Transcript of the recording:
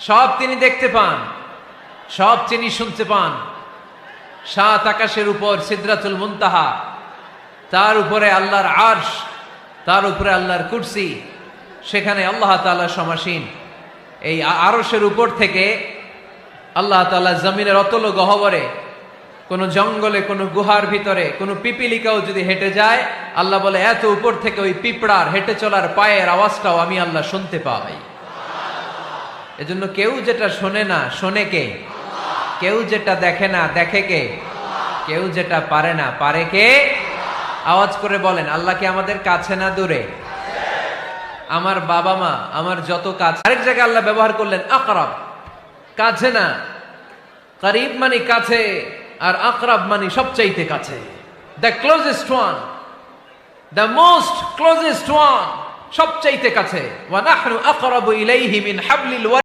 সব তিনি দেখতে পান, সব তিনি শুনতে পান। সাত আকাশের উপর সিদরাতুল মুনতাহা, তার উপরে আল্লাহর আরশ, তার উপরে আল্লাহর কুরসি, সেখানে আল্লাহ তাআলা সমাসীন। এই আরশের উপর থেকে আল্লাহ তাআলা জমিনের অতল গহ্বরে, কোন জঙ্গলে, কোন গুহার ভিতরে কোন পিপিলিকাও যদি হেঁটে যায়, আল্লাহ বলে এত উপর থেকে ওই পিঁপড়ার হেঁটে চলার পায়ের আওয়াজটাও আমি আল্লাহ শুনতে পাই। এজন্য কেউ যেটা শোনে না শোনে কে? কেউ যেটা দেখে না দেখে কে? কেউ যেটা পারে না পারে কে? আওয়াজ করে বলেন, আল্লাহ কি আমাদের কাছে না দূরে? আমার বাবা মা আমার যত কাছে। আরেক জায়গায় আল্লাহ ব্যবহার করলেন আকরাব, কাছে না। করিব মানে কাছে, আর আকরাব মানে সবচাইতে কাছে। The closest one, the most closest one, সবচাইতে কাছে। ওয়া নাহনু আকরাবু ইলাইহি মিন হাবলিল ওয়ারিদ।